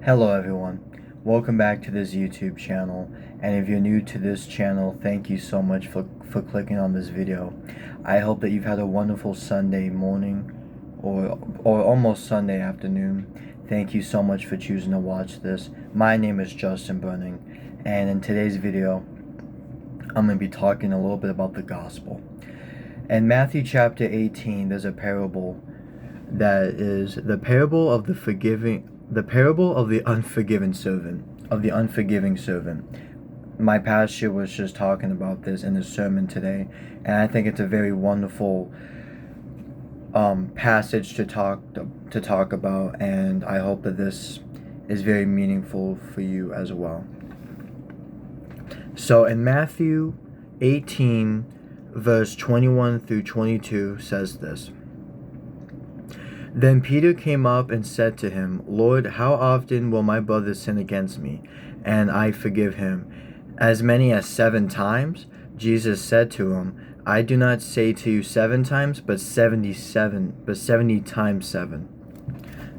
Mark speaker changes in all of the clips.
Speaker 1: Hello everyone, welcome back to this YouTube channel, and if you're new to this channel, thank you so much for clicking on this video. I hope that you've had a wonderful Sunday morning or almost Sunday afternoon. Thank you so much for choosing to watch this. My name is Justin Burning, and in today's video, I'm going to be talking a little bit about the gospel. In Matthew chapter 18, there's a parable that is the parable of the parable of the unforgiving servant. My pastor was just talking about this in his sermon today, and I think it's a very wonderful passage to talk about, and I hope that this is very meaningful for you as well. So in Matthew 18, verse 21 through 22 says this. Then Peter came up and said to him, Lord, how often will my brother sin against me, and I forgive him? As many as 7 times? Jesus said to him, I do not say to you 7 times, but 70 times 7.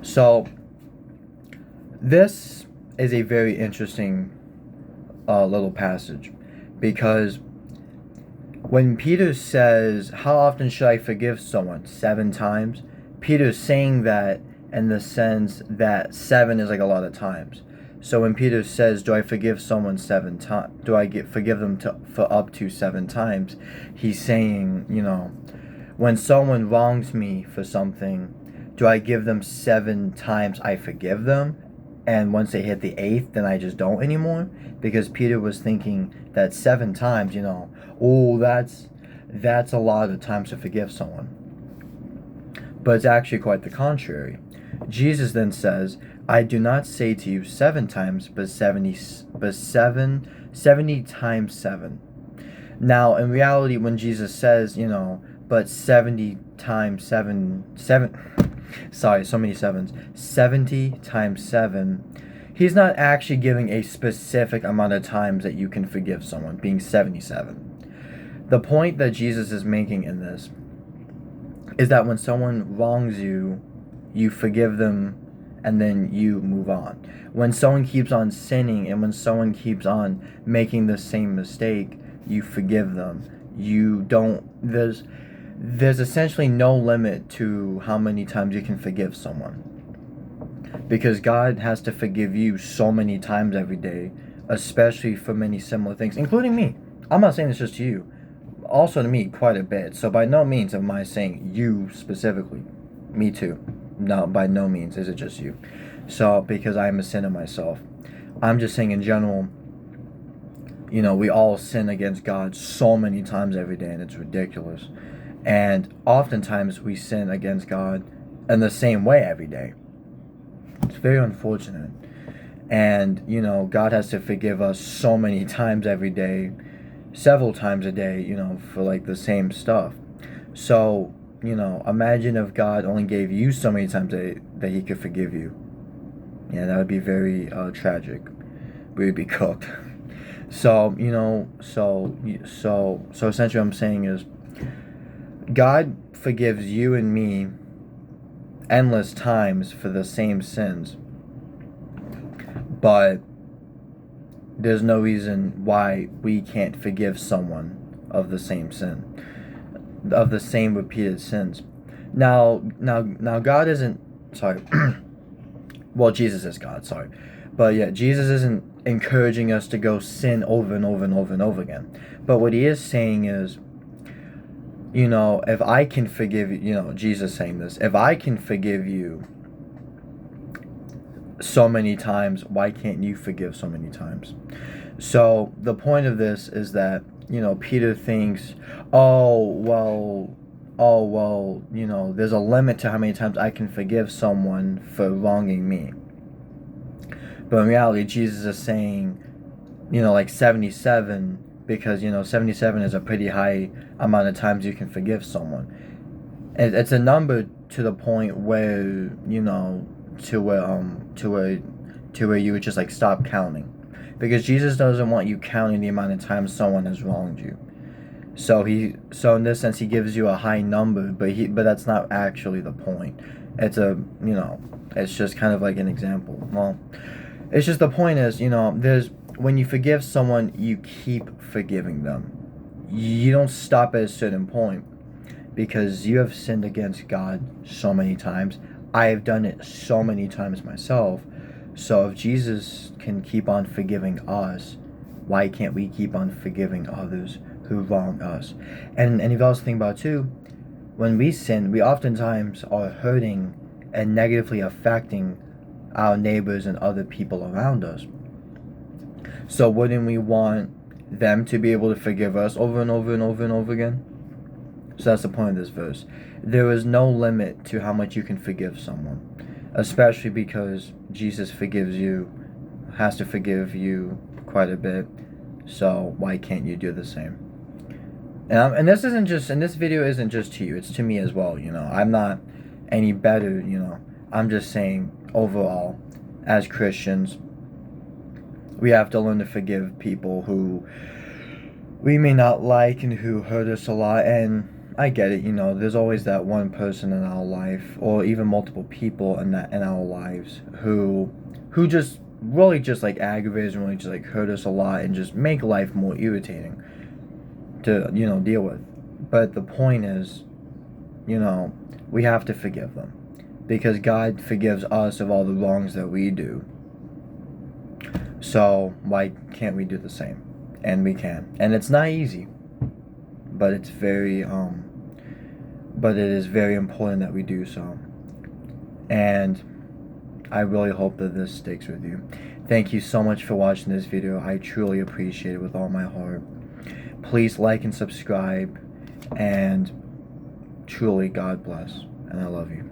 Speaker 1: So, this is a very interesting little passage, because when Peter says, how often should I forgive someone? 7 times? Peter's saying that in the sense that 7 is like a lot of times. So when Peter says, do I forgive someone 7 times? Do I forgive them for up to 7 times? He's saying, when someone wrongs me for something, do I give them 7 times I forgive them? And once they hit the 8th, then I just don't anymore? Because Peter was thinking that 7 times, that's a lot of times to forgive someone. But it's actually quite the contrary. Jesus then says, I do not say to you 7 times, but 70 times 7. Now, in reality, when Jesus says, but 70 times 7, sorry, so many sevens, 70 times 7, he's not actually giving a specific amount of times that you can forgive someone, being 77. The point that Jesus is making in this is that when someone wrongs you, you forgive them and then you move on. When someone keeps on sinning and when someone keeps on making the same mistake, you forgive them. There's essentially no limit to how many times you can forgive someone. Because God has to forgive you so many times every day, especially for many similar things, including me. I'm not saying this just to you. Also to me quite a bit. So by no means am I saying you specifically. Me too. No, by no means is it just you. So because I am a sinner myself. I'm just saying in general, we all sin against God so many times every day, and it's ridiculous. And oftentimes we sin against God in the same way every day. It's very unfortunate. And, God has to forgive us so many times every day, several times a day, for like the same stuff. So, imagine if God only gave you so many times that he could forgive you. Yeah, that would be very tragic. We would be cooked. So, so essentially what I'm saying is God forgives you and me endless times for the same sins. But there's no reason why we can't forgive someone of the same sin, of the same repeated sins. Now God isn't, sorry, well, Jesus is God, sorry. But yeah, Jesus isn't encouraging us to go sin over and over and over and over again. But what he is saying is, if I can forgive you, Jesus saying this, if I can forgive you so many times, why can't you forgive so many times? So the point of this is that, Peter thinks, oh well, there's a limit to how many times I can forgive someone for wronging me. But in reality, Jesus is saying, like 77, because, 77 is a pretty high amount of times you can forgive someone. It's a number to the point where, to where you would just like stop counting, because Jesus doesn't want you counting the amount of times someone has wronged you. So in this sense he gives you a high number, but that's not actually the point. It's it's just kind of like an example. Well, it's just the point is, there's when you forgive someone, you keep forgiving them. You don't stop at a certain point because you have sinned against God so many times. I have done it so many times myself. So if Jesus can keep on forgiving us, why can't we keep on forgiving others who wrong us? And if you also think about it too, when we sin, we oftentimes are hurting and negatively affecting our neighbors and other people around us. So wouldn't we want them to be able to forgive us over and over and over and over again? So that's the point of this verse. There is no limit to how much you can forgive someone, especially because Jesus forgives you, has to forgive you quite a bit. So why can't you do the same? And this isn't just, and this video isn't just to you, it's to me as well. I'm not any better. I'm just saying overall, as Christians, we have to learn to forgive people who we may not like and who hurt us a lot. And I get it, there's always that one person in our life, or even multiple people in our lives who just really just like aggravate us and really just like hurt us a lot and just make life more irritating to deal with. But the point is, we have to forgive them because God forgives us of all the wrongs that we do. So why can't we do the same? And we can. And it's not easy, but it's very but it is very important that we do so. And I really hope that this sticks with you. Thank you so much for watching this video. I truly appreciate it with all my heart. Please like and subscribe, and truly God bless, and I love you.